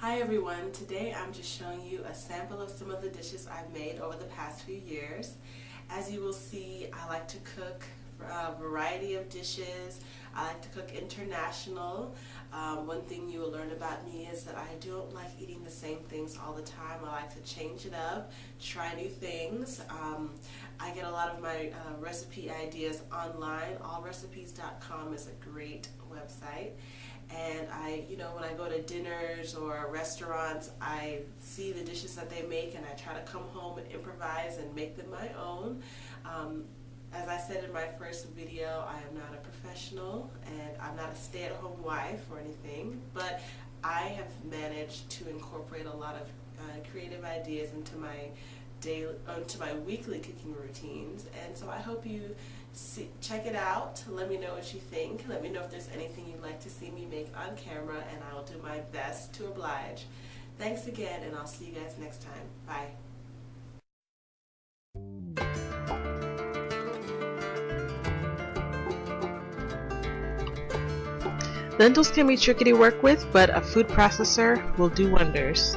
Hi everyone, today I'm just showing you a sample of some of the dishes I've made over the past few years. As you will see, I like to cook a variety of dishes. I like to cook international. One thing you will learn about me is that I don't like eating the same things all the time. I like to change it up, try new things. I get a lot of my recipe ideas online. Allrecipes.com is a great website. And when I go to dinners or restaurants, I see the dishes that they make and I try to come home and improvise and make them my own. As I said in my first video, I am not a professional and I'm not a stay-at-home wife or anything, but I have managed to incorporate a lot of creative ideas into my weekly cooking routines, and so I hope you check it out. Let me know what you think. Let me know if there's anything you'd like to see me make on camera, and I will do my best to oblige. Thanks again, and I'll see you guys next time. Bye. Lentils can be tricky to work with, but a food processor will do wonders.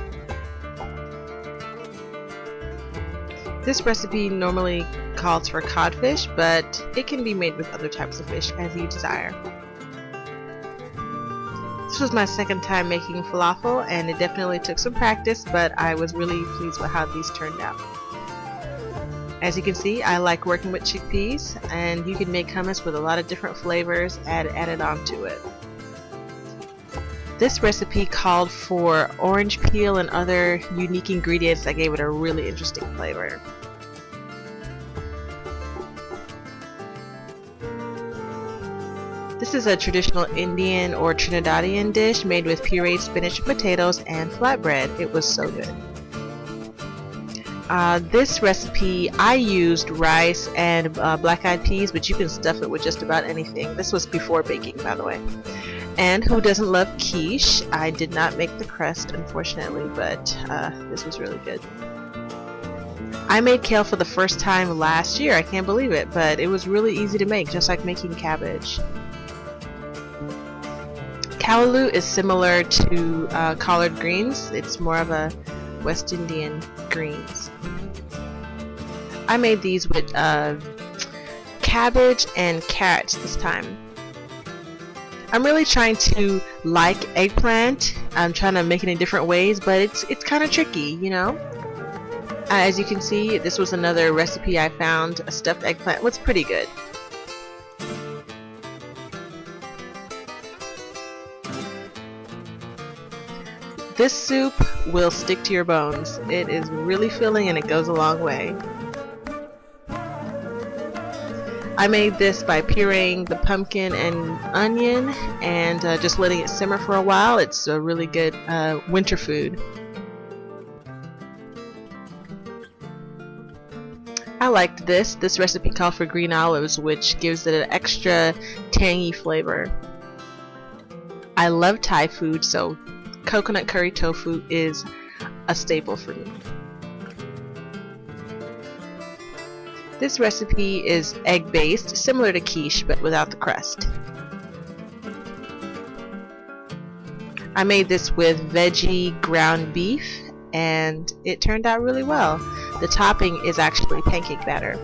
This recipe normally calls for codfish, but it can be made with other types of fish as you desire. This was my second time making falafel, and it definitely took some practice, but I was really pleased with how these turned out. As you can see, I like working with chickpeas, and you can make hummus with a lot of different flavors added onto it. This recipe called for orange peel and other unique ingredients that gave it a really interesting flavor. This is a traditional Indian or Trinidadian dish made with pureed spinach and potatoes and flatbread. It was so good. This recipe, I used rice and black-eyed peas, but you can stuff it with just about anything. This was before baking, by the way. And who doesn't love quiche? I did not make the crust, unfortunately, but this was really good. I made kale for the first time last year. I can't believe it, but it was really easy to make, just like making cabbage. Callaloo is similar to collard greens. It's more of a West Indian greens. I made these with cabbage and carrots this time. I'm really trying to like eggplant. I'm trying to make it in different ways, but it's kind of tricky, you know. As you can see, this was another recipe I found. A stuffed eggplant was pretty good. This soup will stick to your bones. It is really filling and it goes a long way. I made this by pureeing the pumpkin and onion and just letting it simmer for a while. It's a really good winter food. I liked this. This recipe called for green olives, which gives it an extra tangy flavor. I love Thai food, so coconut curry tofu is a staple for me. This recipe is egg-based, similar to quiche, but without the crust. I made this with veggie ground beef, and it turned out really well. The topping is actually pancake batter.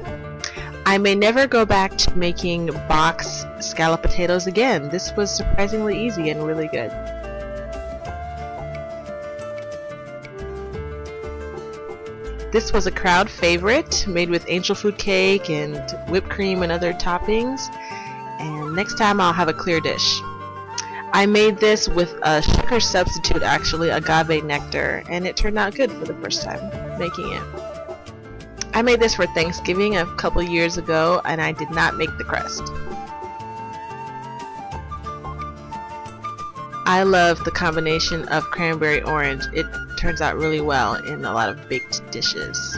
I may never go back to making box scallop potatoes again. This was surprisingly easy and really good. This was a crowd favorite, made with angel food cake and whipped cream and other toppings. And next time I'll have a clear dish. I made this with a sugar substitute, actually, agave nectar, and it turned out good for the first time making it. I made this for Thanksgiving a couple years ago, and I did not make the crust. I love the combination of cranberry orange. It turns out really well in a lot of baked dishes.